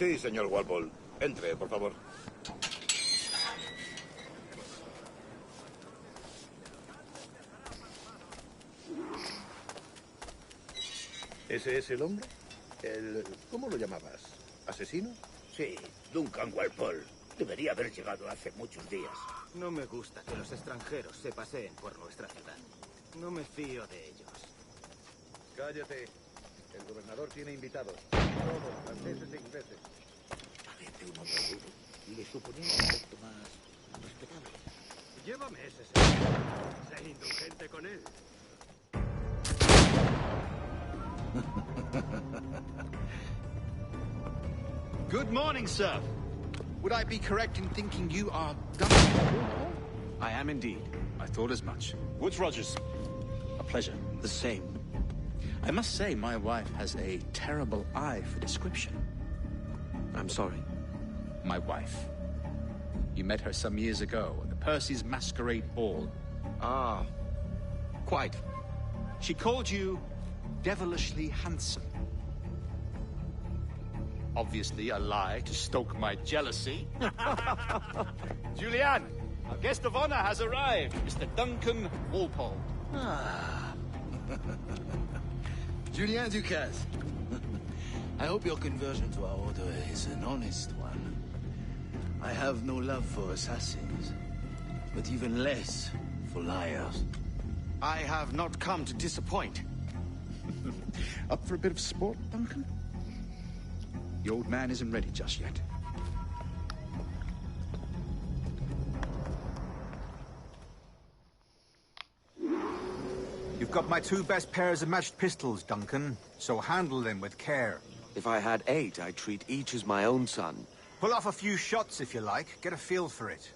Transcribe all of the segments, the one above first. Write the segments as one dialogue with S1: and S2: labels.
S1: Sí, señor Warpole. Entre, por favor. ¿Ese es el hombre? ¿Cómo lo llamabas? ¿Asesino?
S2: Sí, Duncan Warpole. Debería haber llegado hace muchos días.
S3: No me gusta que los extranjeros se paseen por nuestra ciudad. No me fío de ellos.
S1: Cállate. El gobernador tiene invitados. Todos, franceses e ingleses.
S2: Parece un hombre duro y le suponía un aspecto más respetable.
S3: Llévame ese señor. Sé indulgente con él.
S4: Good morning, sir. Would I be correct in thinking you are Duncan?
S5: I am indeed.
S4: I thought as much.
S5: Woods Rogers. A pleasure.
S4: The same. I must say, my wife has a terrible eye for description.
S5: I'm sorry.
S4: My wife. You met her some years ago at the Percy's Masquerade Ball.
S5: Ah, quite.
S4: She called you devilishly handsome. Obviously a lie to stoke my jealousy. Julianne, our guest of honor has arrived, Mr. Duncan Warpole.
S6: Ah. Julien Ducasse. I hope your conversion to our order is an honest one. I have no love for assassins, but even less for liars.
S5: I have not come to disappoint.
S4: Up for a bit of sport, Duncan? The old man isn't ready just yet.
S7: You've got my 2 best pairs of matched pistols, Duncan, so handle them with care.
S5: If I had 8, I'd treat each as my own son.
S7: Pull off a few shots if you like. Get a feel for it.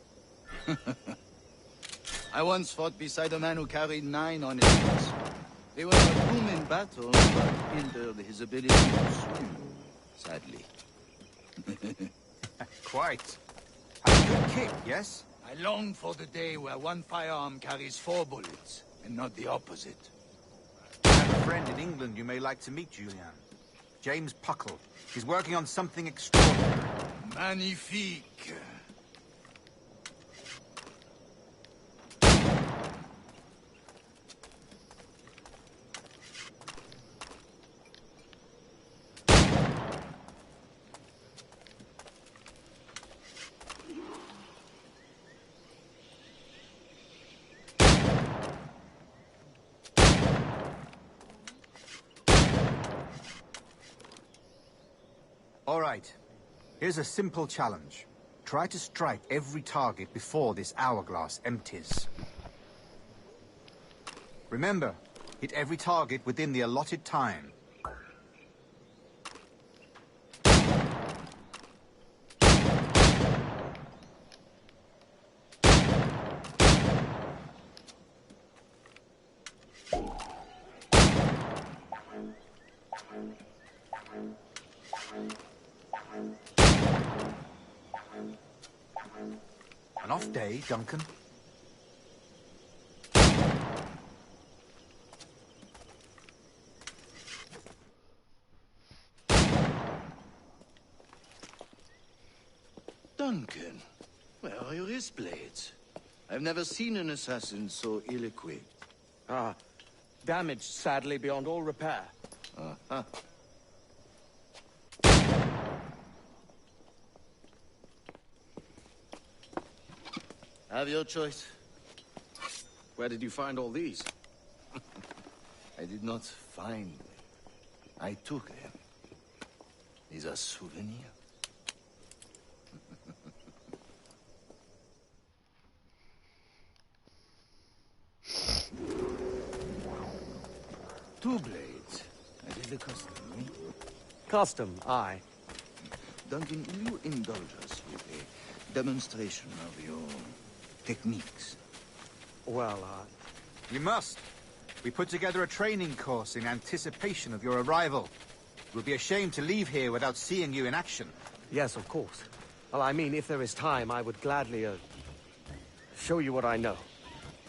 S6: I once fought beside a man who carried 9 on his chest. They were a boom in battle, but hindered his ability to swim, sadly.
S7: Quite. Have a good kick, yes?
S6: I long for the day where one firearm carries 4 bullets, and not the opposite.
S7: I have a friend in England you may like to meet, Julian. James Puckle. He's working on something extraordinary.
S6: Magnifique.
S7: All right. Here's a simple challenge. Try to strike every target before this hourglass empties. Remember, hit every target within the allotted time. An off day, Duncan.
S6: Duncan, where are your wrist blades? I've never seen an assassin so ill-equipped.
S5: Ah, damaged sadly beyond all repair.
S6: Uh-huh. Have your choice.
S5: Where did you find all these?
S6: I did not find them. I took them. These are souvenirs. Two blades. I did the custom, eh?
S5: Custom, aye.
S6: Duncan, will you indulge us with a demonstration of your techniques?
S5: Well,
S7: You must. We put together a training course in anticipation of your arrival. It would be a shame to leave here without seeing you in action.
S5: yes, of course. Well, I mean, if there is time, I would gladly, show you what I know.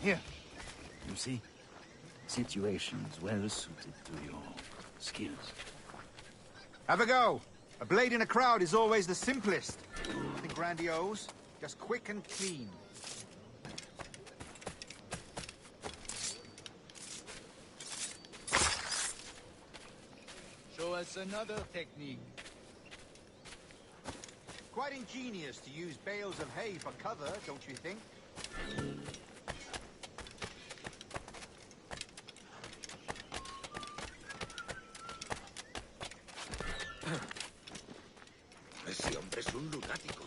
S6: Here. You see? Situations well suited to your skills.
S7: Have a go. A blade in a crowd is always the simplest. Nothing grandiose, just quick and clean.
S6: Show us another technique.
S7: Quite ingenious to use bales of hay for cover, don't you think?
S2: Ese hombre es un lunático.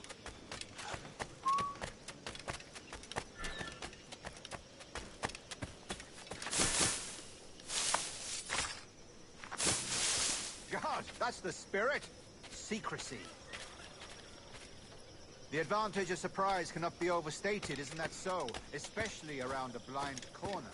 S7: God, that's the spirit. Secrecy. The advantage of surprise cannot be overstated, isn't that so? Especially around a blind corner.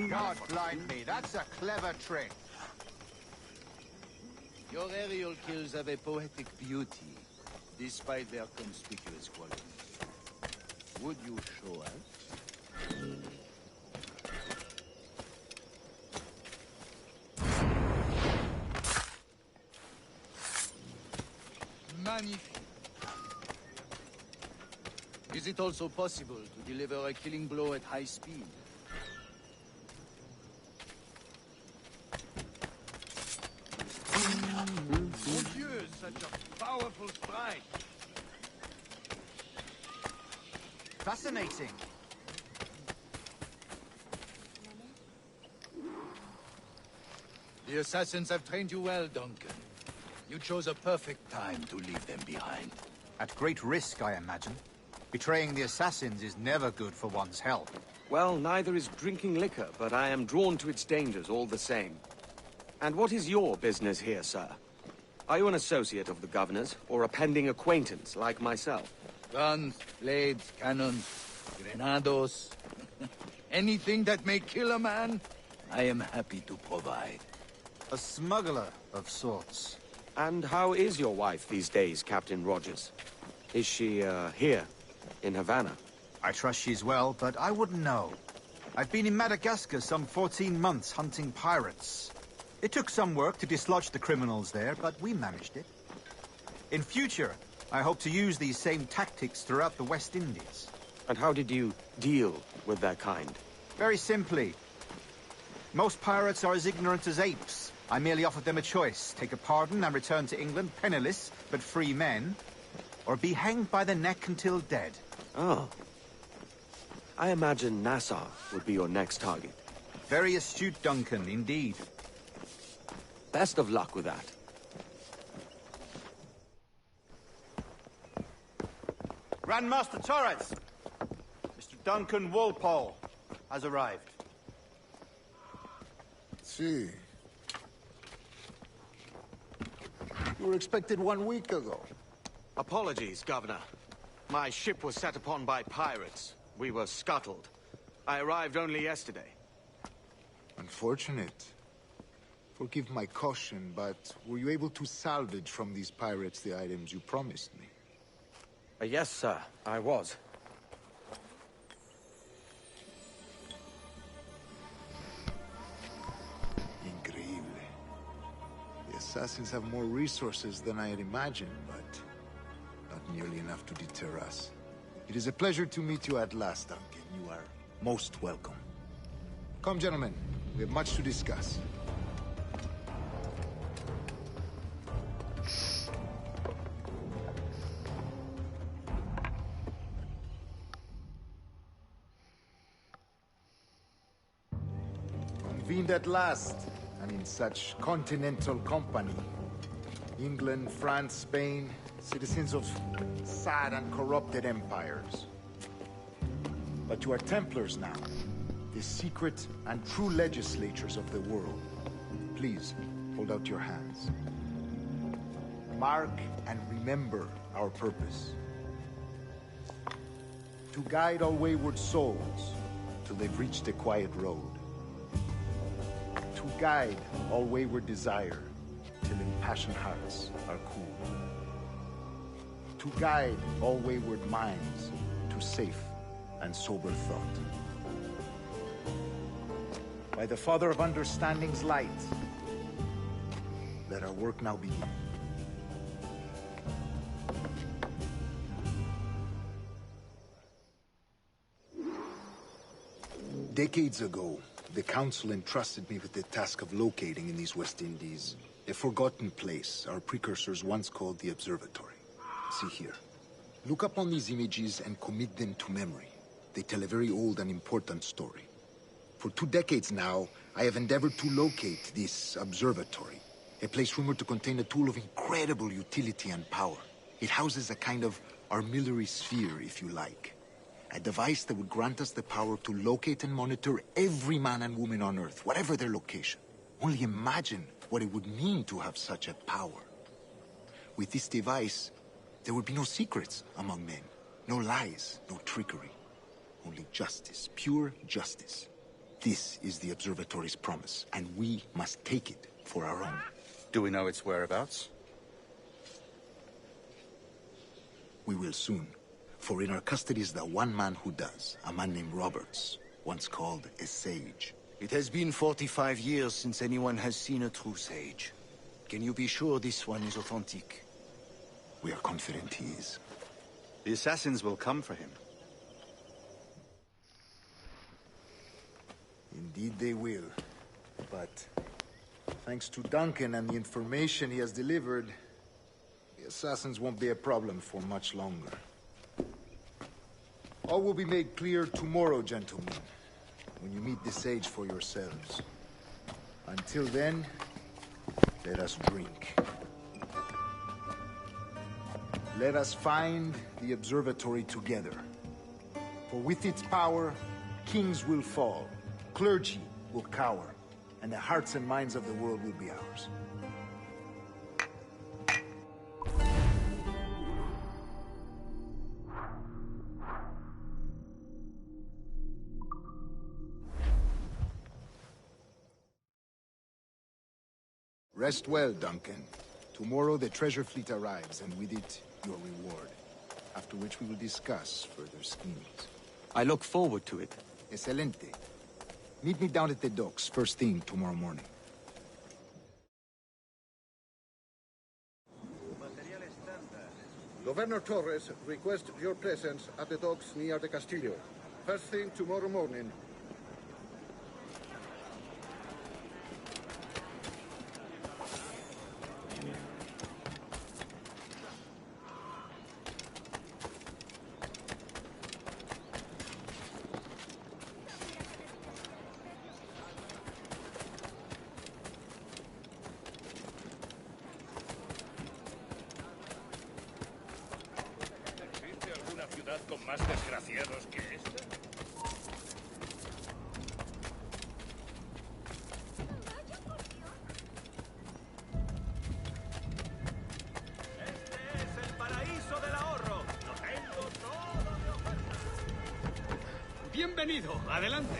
S7: God blind me, that's a clever trick.
S6: Your aerial kills have a poetic beauty, despite their conspicuous qualities. Would you show us? Magnifique. Is it also possible to deliver a killing blow at high speed? Mon Dieu, such a powerful strike!
S7: Fascinating.
S6: The assassins have trained you well, Duncan. You chose a perfect time to leave them behind.
S7: At great risk, I imagine. Betraying the assassins is never good for one's health.
S5: Well, neither is drinking liquor, but I am drawn to its dangers all the same. And what is your business here, sir? Are you an associate of the governor's, or a pending acquaintance like myself?
S6: Guns, blades, cannons, grenados. Anything that may kill a man, I am happy to provide.
S7: A smuggler of sorts.
S5: And how is your wife these days, Captain Rogers? Is she, here, in Havana?
S7: I trust she's well, but I wouldn't know. I've been in Madagascar some 14 months hunting pirates. It took some work to dislodge the criminals there, but we managed it. In future, I hope to use these same tactics throughout the West Indies.
S5: And how did you deal with that kind?
S7: Very simply. Most pirates are as ignorant as apes. I merely offered them a choice. Take a pardon and return to England penniless, but free men. Or be hanged by the neck until dead.
S5: Oh. I imagine Nassau would be your next target.
S7: Very astute, Duncan, indeed.
S5: Best of luck with that.
S8: Grandmaster Torres! Mr. Duncan Warpole has arrived.
S9: See. You were expected 1 week ago.
S5: Apologies, Governor. My ship was set upon by pirates. We were scuttled. I arrived only yesterday.
S9: Unfortunate. Forgive my caution, but were you able to salvage from these pirates the items you promised me?
S5: Yes, sir, I was.
S9: Increíble. The assassins have more resources than I had imagined, but not nearly enough to deter us. It is a pleasure to meet you at last, Duncan. You are most welcome. Come, gentlemen. We have much to discuss. Convened at last, and in such continental company. England, France, Spain, citizens of sad and corrupted empires. But you are Templars now, the secret and true legislators of the world. Please, hold out your hands. Mark and remember our purpose. To guide all wayward souls till they've reached a quiet road. To guide all wayward desire till impassioned hearts are cool. to guide all wayward minds to safe and sober thought. By the Father of Understanding's light, let our work now begin. Decades ago, the Council entrusted me with the task of locating in these West Indies a forgotten place our precursors once called the Observatory. See here. Look upon these images and commit them to memory. They tell a very old and important story. For 2 decades now, I have endeavored to locate this observatory, a place rumored to contain a tool of incredible utility and power. It houses a kind of armillary sphere, if you like. A device that would grant us the power to locate and monitor every man and woman on Earth, whatever their location. Only imagine what it would mean to have such a power. With this device, there would be no secrets among men, no lies, no trickery. Only justice, pure justice. This is the Observatory's promise, and we must take it for our own.
S4: Do we know its whereabouts?
S9: We will soon. For in our custody is the one man who does, a man named Roberts, once called a sage.
S6: It has been 45 years since anyone has seen a true sage. Can you be sure this one is authentic?
S9: We are confident he is.
S4: The assassins will come for him.
S9: Indeed they will. But thanks to Duncan and the information he has delivered, the assassins won't be a problem for much longer. All will be made clear tomorrow, gentlemen, when you meet the sage for yourselves. Until then, let us drink. Let us find the observatory together. For with its power, kings will fall, clergy will cower, and the hearts and minds of the world will be ours. Rest well, Duncan. Tomorrow the treasure fleet arrives, and with it, your reward. After which we will discuss further schemes.
S5: I look forward to it.
S9: Excelente. Meet me down at the docks first thing tomorrow morning.
S1: Governor Torres requests your presence at the docks near the Castillo. First thing tomorrow morning.
S2: ¿Con más desgraciados que esta?
S3: Este es el paraíso del ahorro. Lo tengo todo de oferta.
S5: Bienvenido, adelante.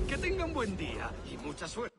S5: Que tengan buen día y mucha suerte.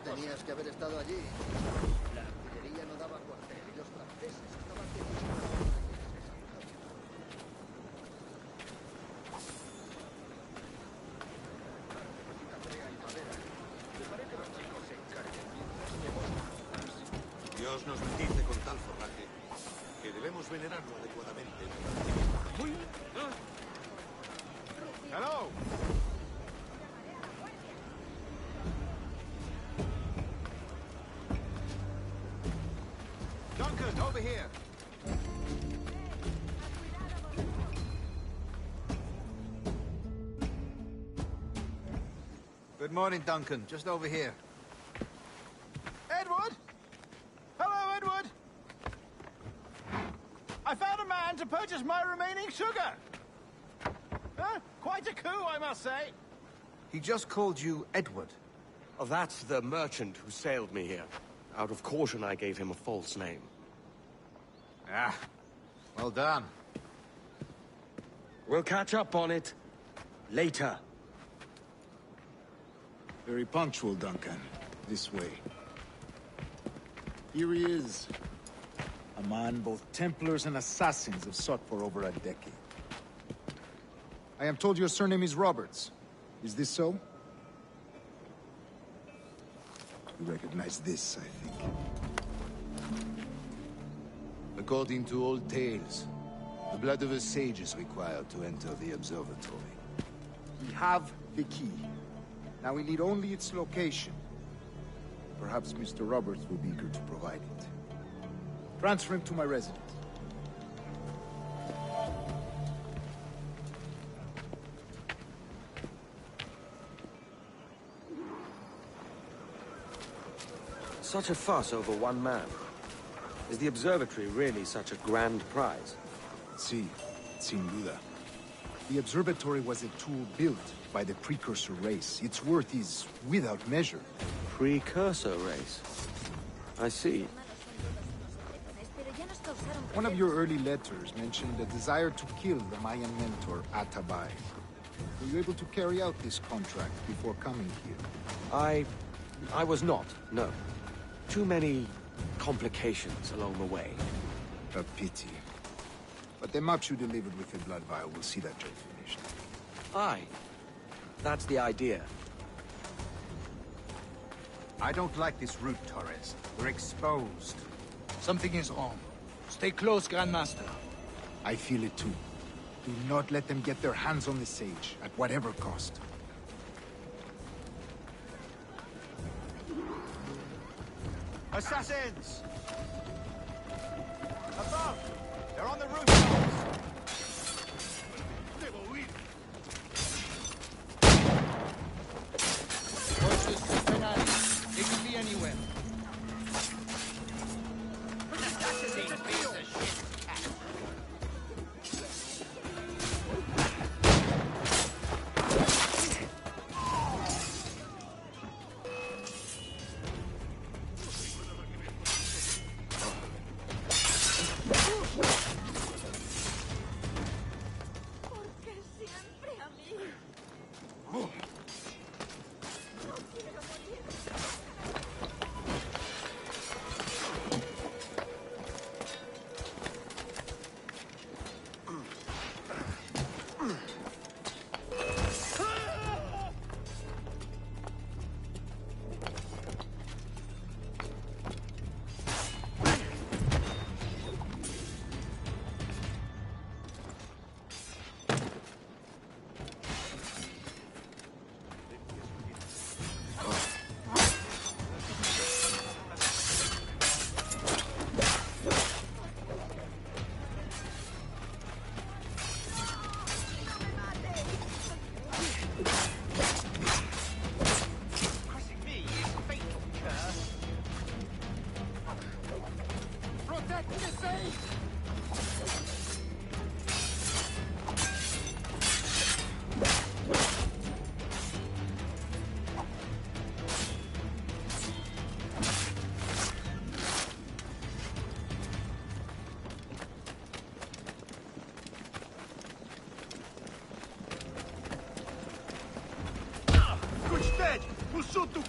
S1: Tenías que haber estado allí. La artillería no daba cuartel y los franceses estaban
S2: Dios nos bendice con tal forraje que debemos venerarlo adecuadamente.
S8: Hello! Duncan, over here! Good morning, Duncan. Just over here. Edward? Hello, Edward! I found a man to purchase my remaining sugar! Huh? Quite a coup, I must say.
S7: He just called you Edward.
S5: Oh, that's the merchant who sailed me here. Out of caution, I gave him a false name.
S7: Ah, well done.
S5: We'll catch up on it later.
S9: Very punctual, Duncan. This way. Here he is. A man both Templars and Assassins have sought for over a decade. I am told your surname is Roberts. Is this so? You recognize this, I think.
S6: According to old tales, the blood of a sage is required to enter the observatory.
S9: We have the key. Now we need only its location. Perhaps Mr. Roberts will be eager to provide it. Transfer him to my residence.
S5: Such a fuss over one man. Is the observatory really such a grand prize?
S9: Sí, sin duda. The observatory was a tool built by the precursor race. Its worth is without measure.
S5: Precursor race? I see.
S9: One of your early letters mentioned a desire to kill the Mayan mentor, Atabay. Were you able to carry out this contract before coming here?
S5: I was not, no. Too many complications along the way.
S9: A pity. But the map you delivered with the blood vial will see that job finished.
S5: Aye. That's the idea.
S7: I don't like this route, Torres. We're exposed.
S6: Something is wrong. Stay close, Grandmaster.
S9: I feel it too. Do not let them get their hands on the sage, at whatever cost.
S8: Assassins! Above! They're on the rooftops!
S6: Horses to Ferrari. They could be anywhere.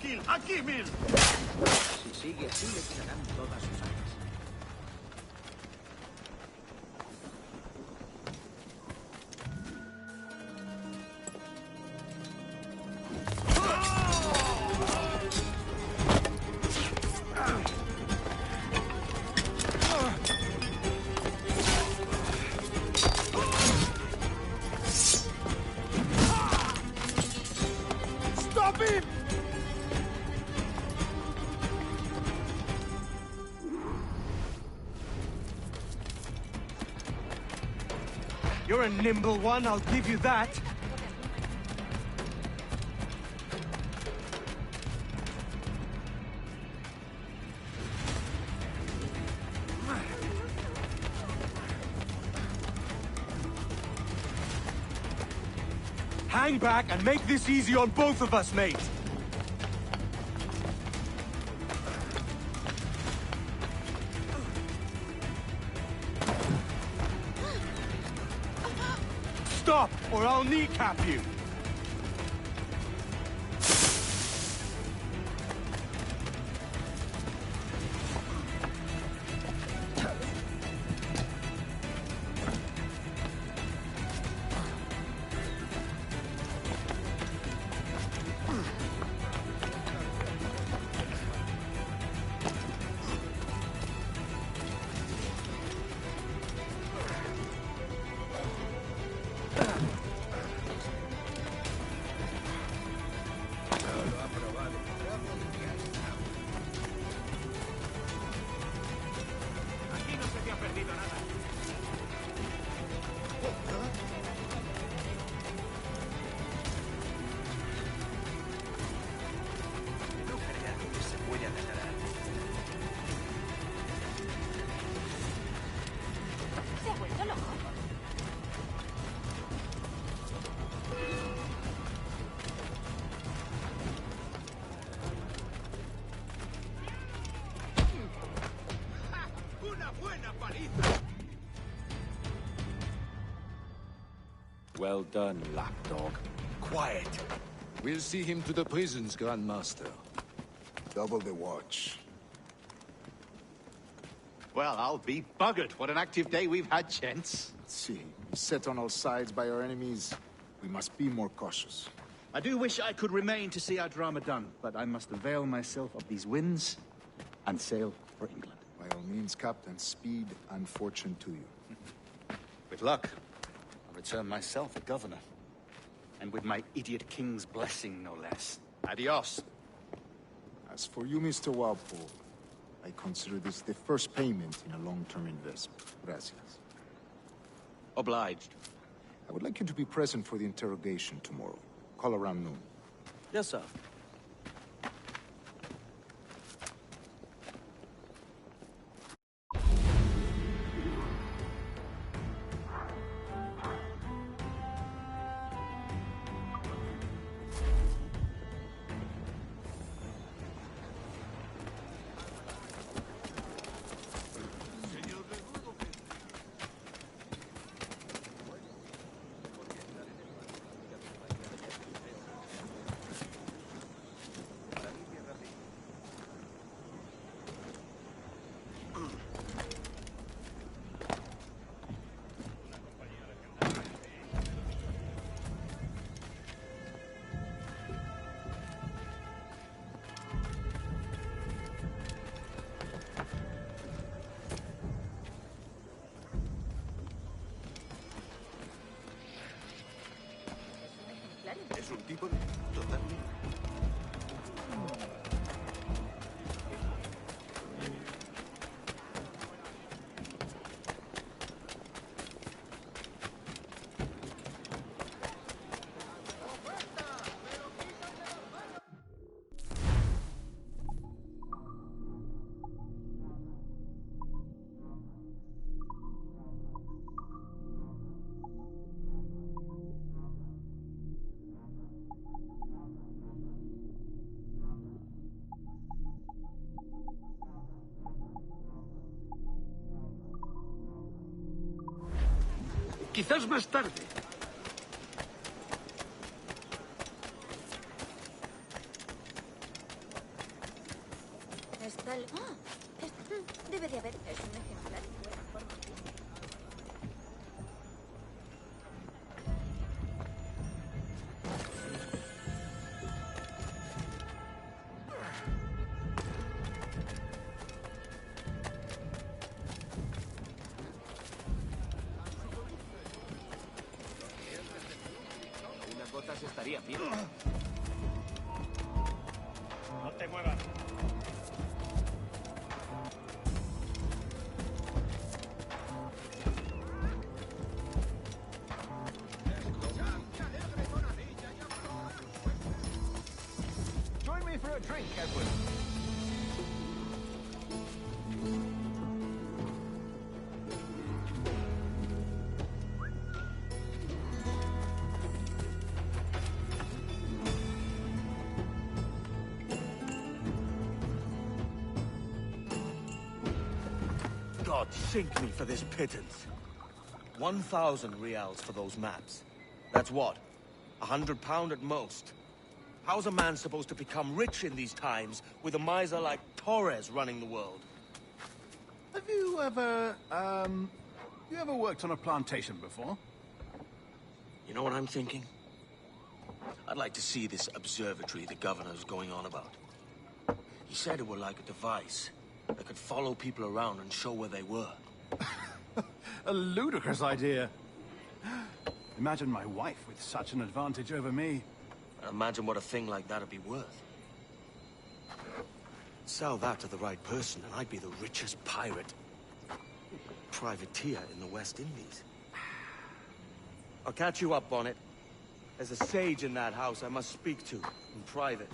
S8: fácil! ¡Aquí, Mil!
S2: Si sigue así, le tirarán todas sus armas.
S8: Stop him!
S5: You're a nimble one, I'll give you that. Hang back and make this easy on both of us, mate. Stop, or I'll kneecap you.
S3: Aquí no se te ha perdido nada.
S2: No crea que se puede agarrar.
S10: ¿Se ha vuelto loco?
S3: ¡Una buena paliza!
S6: Well done, lapdog. Quiet. We'll see him to the prisons, Grandmaster.
S9: Double the watch.
S7: Well, I'll be buggered. What an active day we've had, gents.
S9: Let's see. Set on all sides by our enemies. We must be more cautious.
S7: I do wish I could remain to see our drama done, but I must avail myself of these winds and sail for England.
S9: By all means, Captain, speed and fortune to you.
S7: With luck, I'll return myself a governor. And with my idiot king's blessing, no less. Adios.
S9: As for you, Mr. Warpole, I consider this the first payment in a long-term investment. Gracias.
S7: Obliged.
S9: I would like you to be present for the interrogation tomorrow. Call around noon.
S7: Yes, sir.
S6: Es un tipo totalmente...
S8: Quizás más tarde.
S10: Está el... ¡Ah! Debe de haber... Es un ejemplar en buena forma.
S5: Unas gotas estaría bien.
S3: No te muevas.
S8: Join me for a drink, Edward.
S6: God sink me for this pittance. 1,000 reals for those maps. That's what? £100 at most. How's a man supposed to become rich in these times with a miser like Torres running the world?
S8: Have you ever, worked on a plantation before?
S6: You know what I'm thinking? I'd like to see this observatory the governor's going on about. He said it were like a device that could follow people around and show where they were.
S8: A ludicrous idea. Imagine my wife with such an advantage over me.
S6: Imagine what a thing like that'd be worth. Sell that to the right person and I'd be the richest pirate. Privateer in the West Indies. I'll catch you up on it. There's a sage in that house I must speak to in private.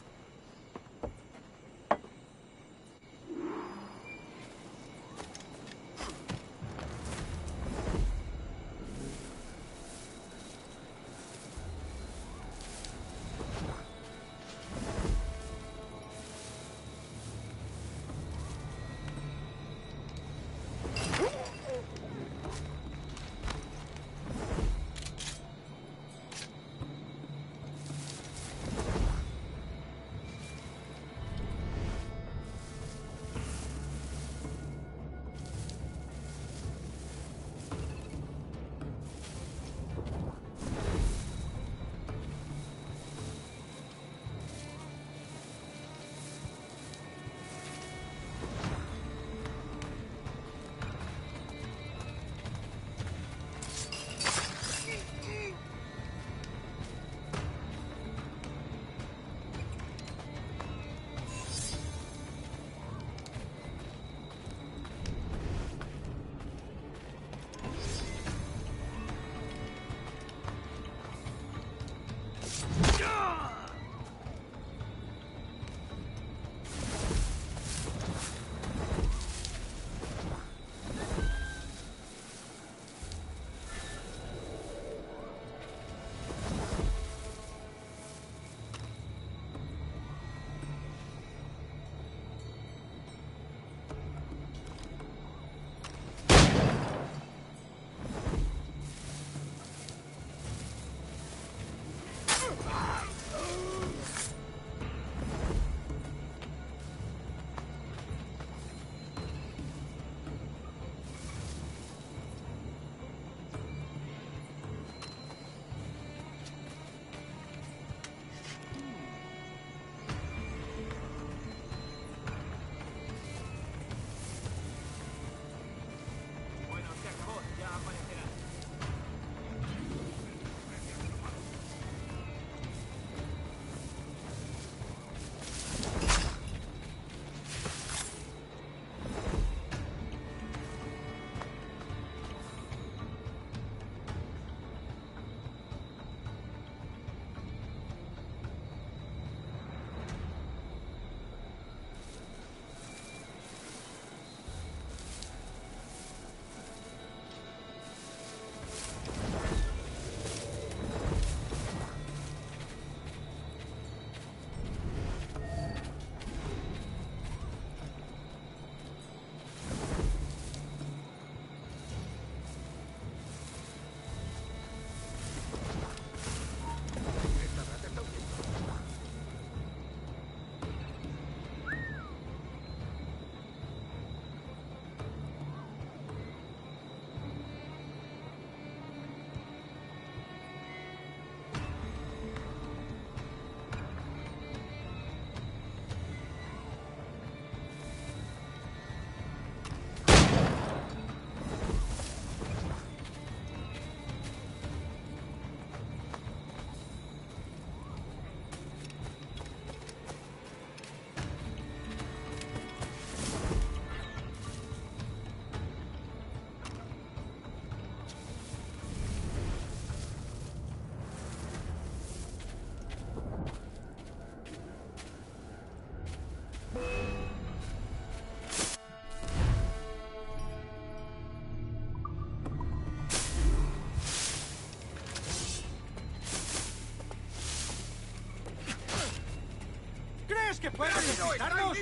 S3: que puedas necesitarnos?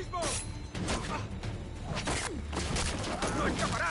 S3: ¡No escapará!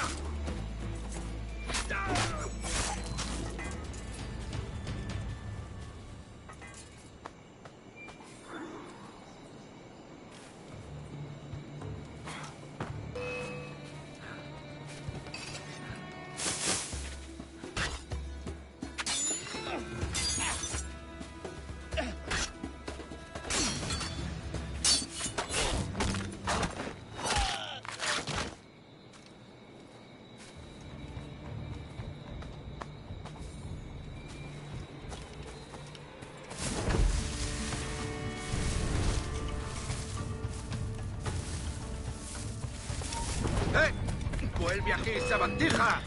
S4: ¡Vuelve aquí, sabandija!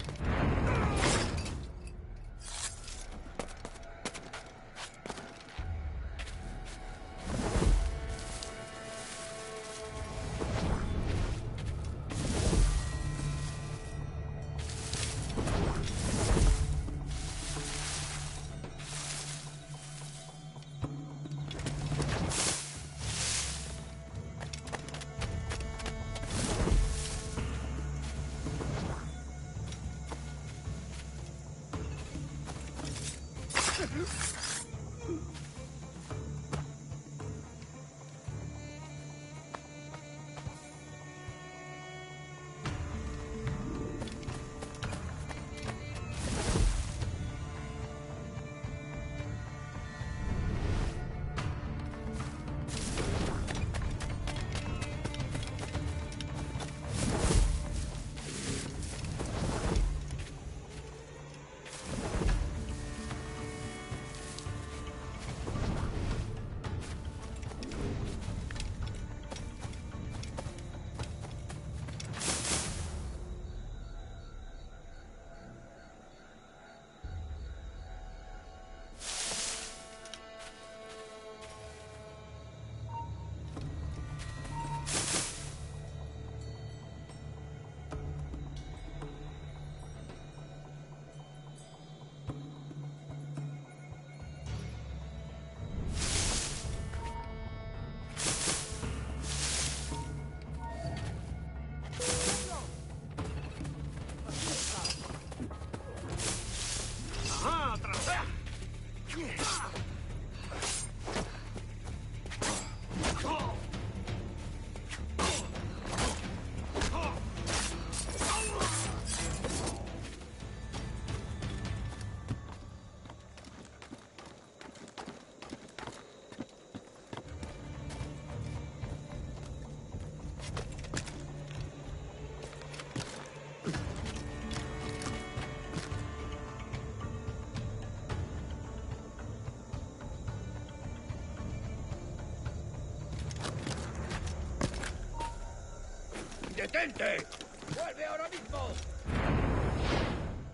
S2: ¡Detente! ¡Vuelve ahora mismo!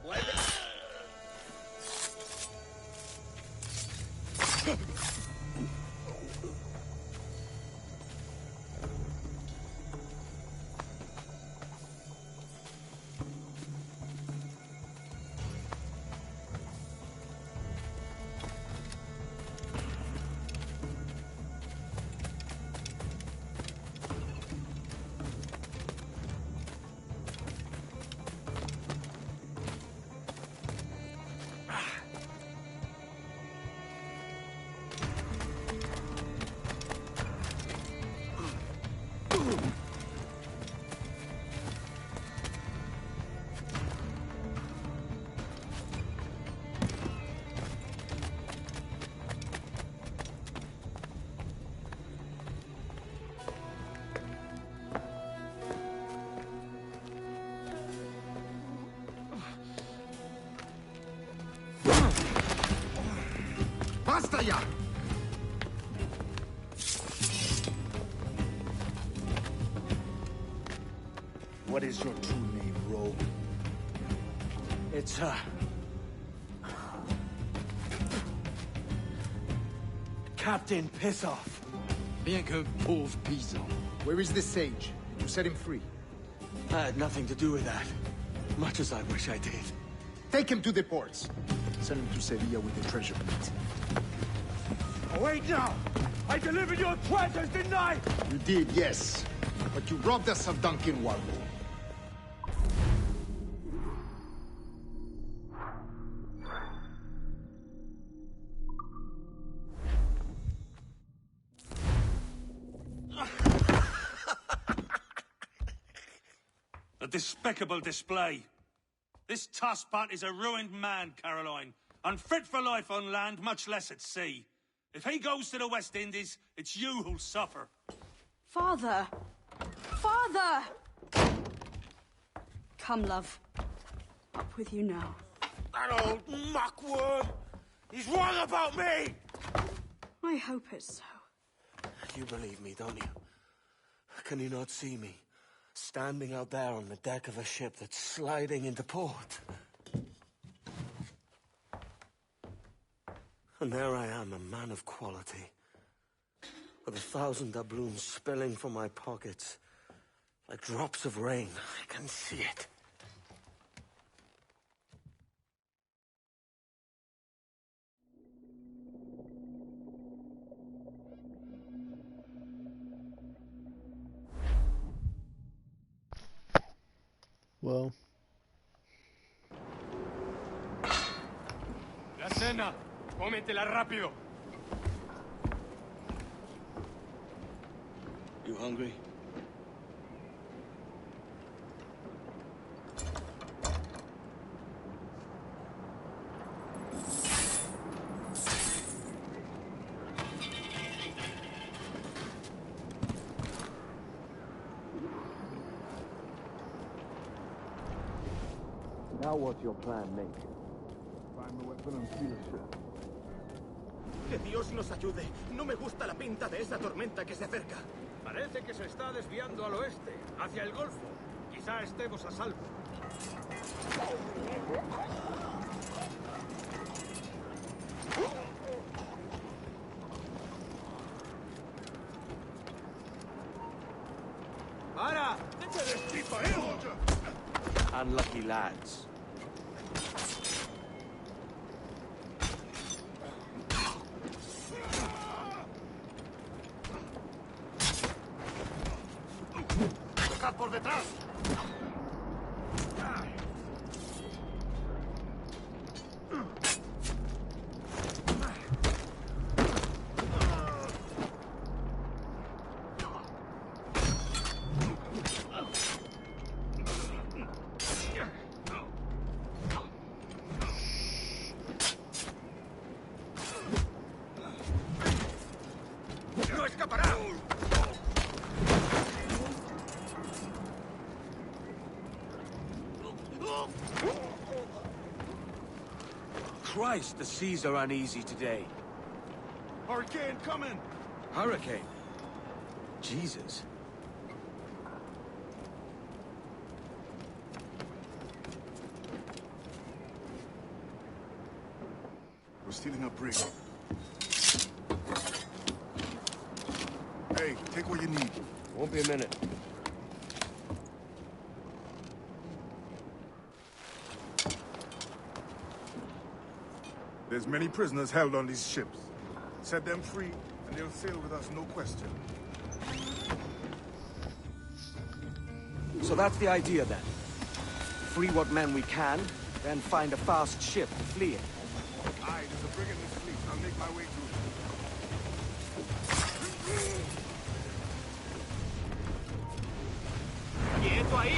S2: ¡Vuelve!
S7: ¡Basta ya!
S9: What is your true name, Rogue?
S5: It's, Captain Pissoff.
S6: Bien que pauvre paysan.
S9: Where is the sage? Did you set him free?
S5: I had nothing to do with that. Much as I wish I did.
S9: Take him to the ports. Send him to Sevilla with the treasure plate.
S7: Oh, wait now!
S3: I delivered your treasures, didn't I?
S9: You did, yes. But you robbed us of Duncan Warpole.
S3: A despicable display. This tosspot is a ruined man, Caroline. Unfit for life on land, much less at sea. If he goes to the West Indies, it's you who'll suffer.
S11: Father! Father! Come, love. Up with you now.
S3: That old muckworm! He's wrong about me!
S11: I hope it's so.
S5: You believe me, don't you? Can you not see me? Standing out there on the deck of a ship that's sliding into port. And there I am, a man of quality. With 1,000 doubloons spilling from my pockets. Like drops of rain. I can see it.
S12: Well.
S3: La cena. Cómetela rápido.
S5: You hungry? Now what's your plan, mate?
S8: Find the weapon and steal a ship.
S3: Que Dios nos ayude. No me gusta la pinta de esa tormenta que se acerca.
S13: Parece que se está desviando al oeste, hacia el Golfo. Quizá estemos a salvo.
S3: ¡Para!
S5: Unlucky lads.
S3: ¡Por detrás! ¡No escapará!
S5: Christ, the seas are uneasy today.
S3: Hurricane coming!
S5: Hurricane? Jesus.
S8: We're stealing a brig. Hey, take what you need.
S5: Won't be a minute.
S8: There's many prisoners held on these ships. Set them free, and they'll sail with us, no question.
S5: So that's the idea, then. Free what men we can, then find a fast ship to flee in.
S8: Aye, there's a brig in this fleet. I'll make my way to it.
S3: ¡Quieto ahí!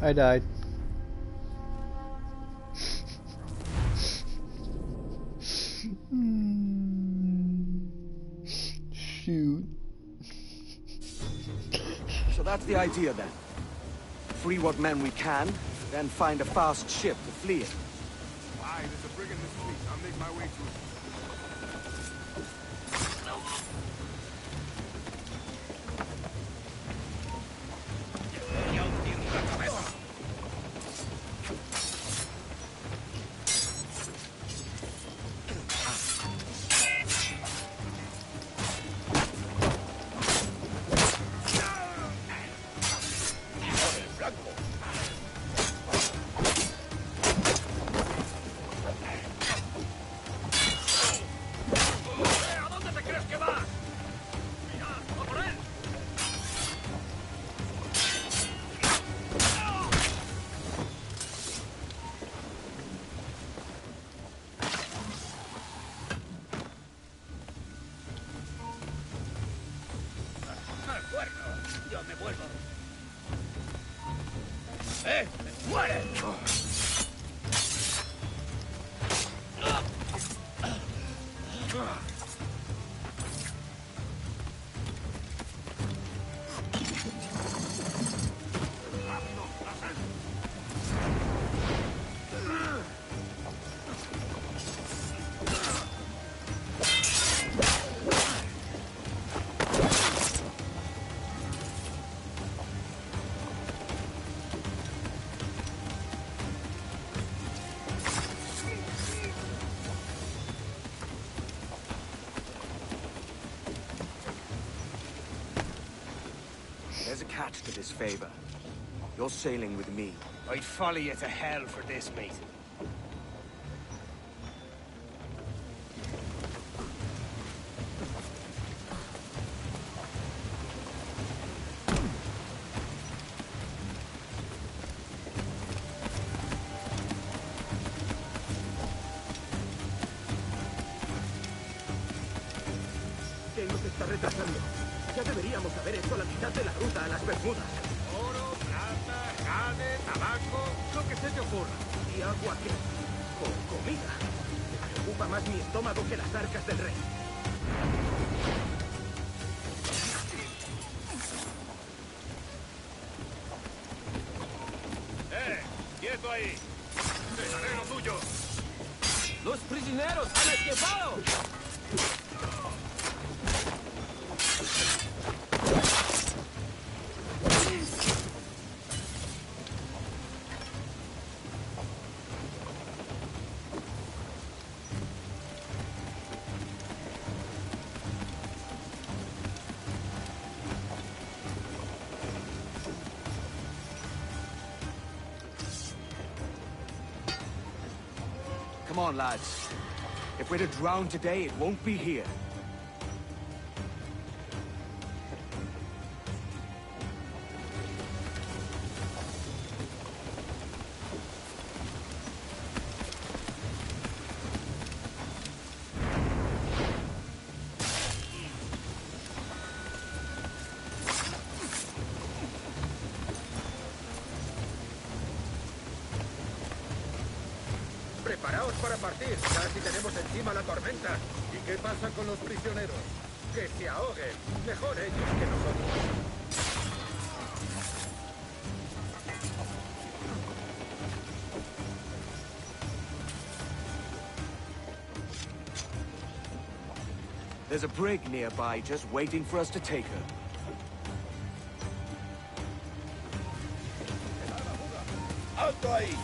S12: I died. Shoot.
S5: So that's the idea, then. Free what men we can, then find a fast ship to flee in.
S8: Aye, there's a brig in this fleet. I'll make my way to it.
S13: Ahora me vuelvo.
S6: ¡Muere!
S5: There's a catch to this favor. You're sailing with me.
S14: I'd follow you to hell for this, mate.
S13: ¿Qué nos está retrasando? Ya deberíamos haber hecho la mitad de la ruta a las Bermudas. Oro, plata, jade, tabaco, lo que se te ocurra. ¿Y agua qué? O comida. Me preocupa más mi estómago que las arcas del rey. ¡Quieto ahí! ¡Te daré lo tuyo!
S14: ¡Los prisioneros han escapado!
S5: Come on, lads. If we're to drown today, it won't be here.
S1: Preparaos para partir. Casi tenemos encima la tormenta. ¿Y qué pasa con los prisioneros? Que se ahoguen. Mejor ellos que nosotros.
S5: There's a brig nearby just waiting for us to take her.
S6: ¡Alto ahí!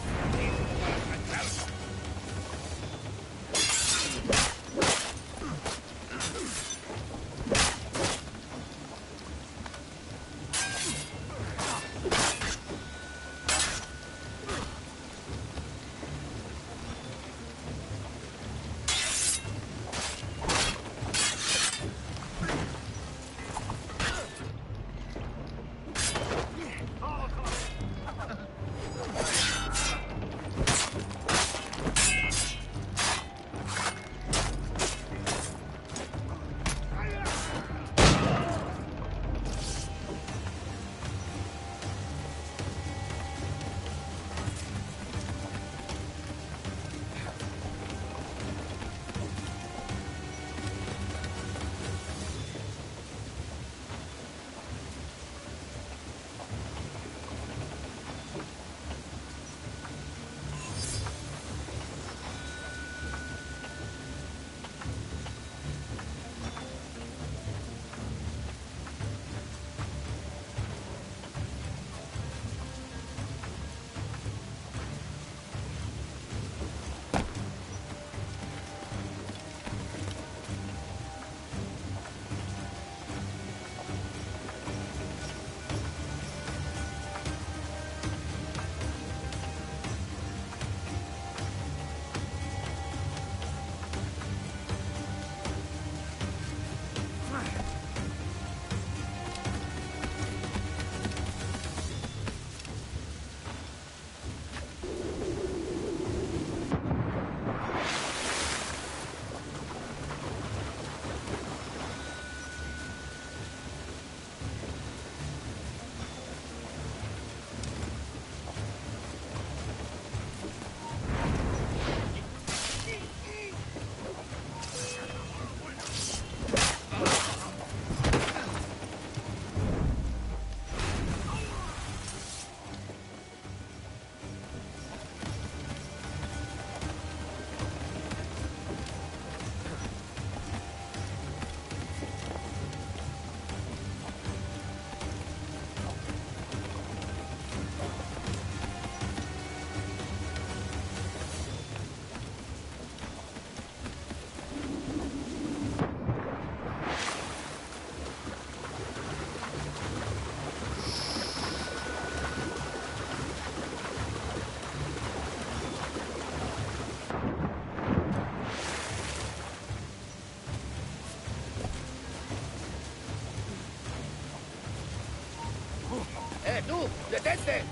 S2: tú! ¡Detente!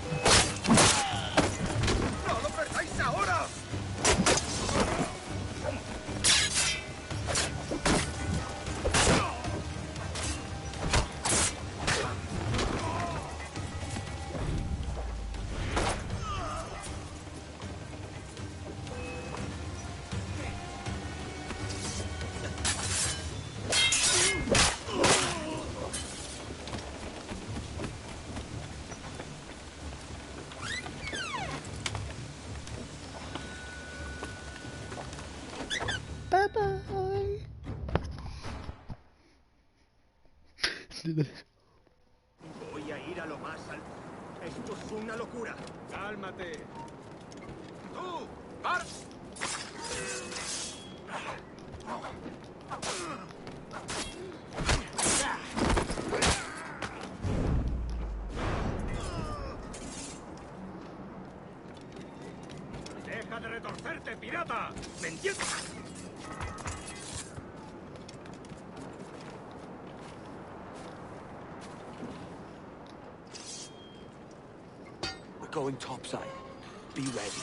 S1: ¡No lo perdáis ahora!
S13: Voy a ir a lo más alto. Esto es una locura.
S1: ¡Cálmate! ¡Tú! ¡Bart! ¡Deja de retorcerte, pirata! ¿Me entiendes?
S5: We're going topside. Be ready.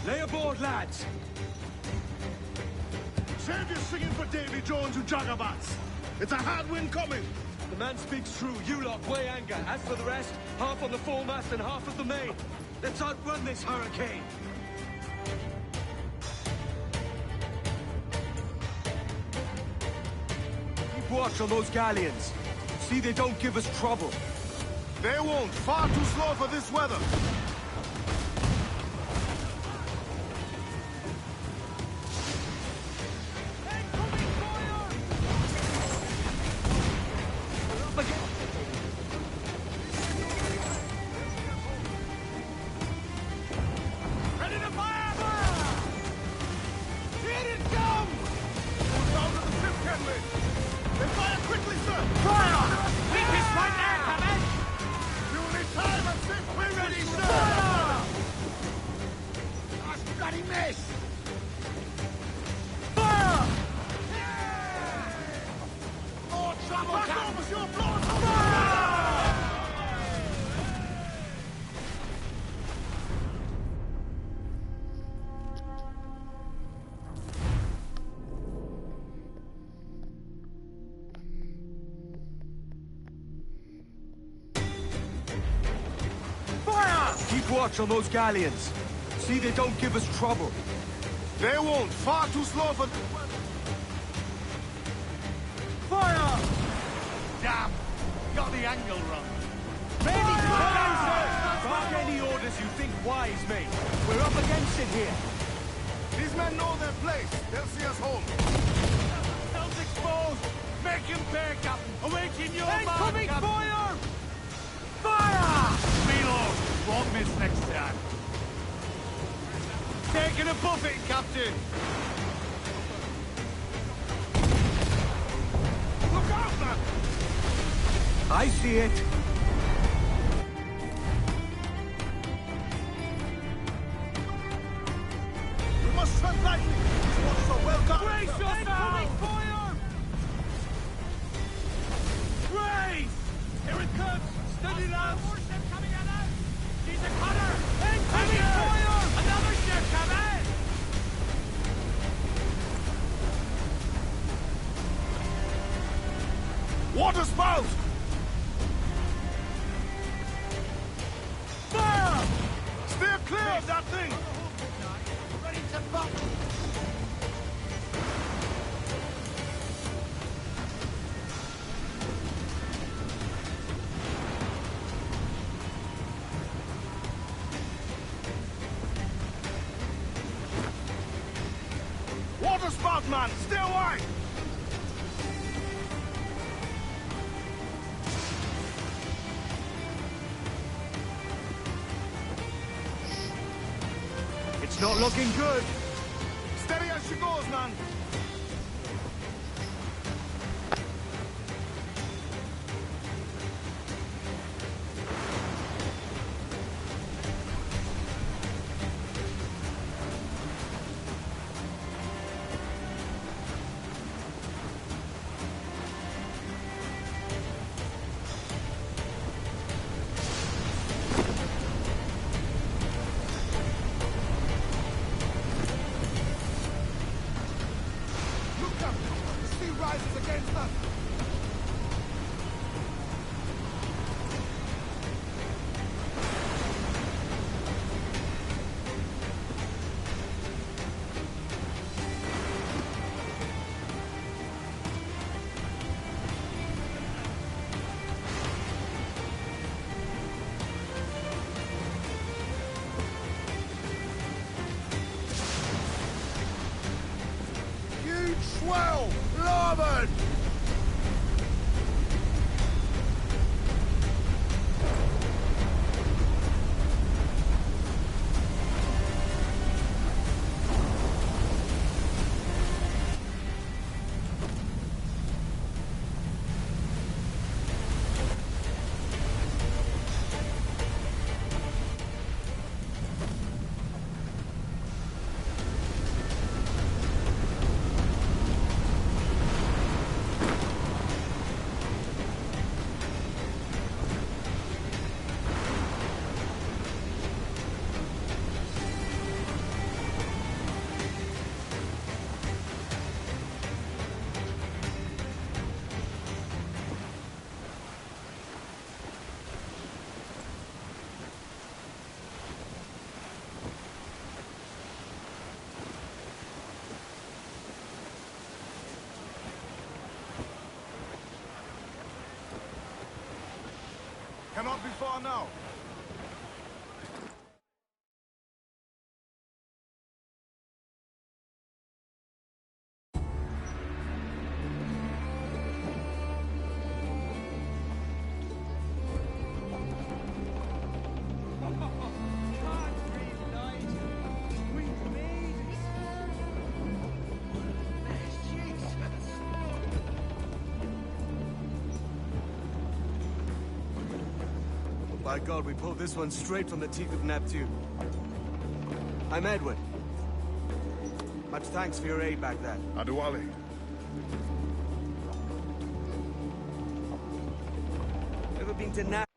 S8: Lay aboard, lads!
S15: Save your singing for Davy Jones, you jagabats! It's a hard wind coming!
S5: The man speaks true. You lot weigh anchor. As for the rest, half on the foremast and half at the main. Let's outrun this hurricane. Keep watch on those galleons. See they don't give us trouble.
S15: They won't. Far too slow for this weather.
S5: Keep watch on those galleons. See they don't give us trouble.
S15: They won't. Far too slow for...
S8: Fire!
S15: Damn! Got the angle wrong.
S5: Ready to answer! Bark any orders you think wise, mate. We're up against it here.
S15: These men know their place. They'll see us home.
S8: Hell's exposed! Make him pay, Captain! Awaken your man,
S5: Incoming
S8: Captain!
S5: fire! Fire!
S8: Reload! Won't miss next time. Taking a buffet, Captain!
S15: Look out, man!
S5: I see it.
S15: We must tread lightly. It's so well done.
S8: Brace yourself!
S5: Fire!
S8: Brace! Here it comes! Steady
S14: Steady, lads! More ship coming in out! She's a cutter! Incoming fire! Another ship coming!
S15: Water spout! Fire! Steer clear of that thing!
S14: Ready to bump!
S15: Water spout, man! Stay away!
S8: It's not looking good.
S15: Steady as she goes, man!
S9: Rises against us! Huge swell! Larboard!
S15: Cannot be far now.
S5: By God, we pulled this one straight from the teeth of Neptune. I'm Edward. Much thanks for your aid back then.
S15: Adewale.
S5: Ever been to Nap?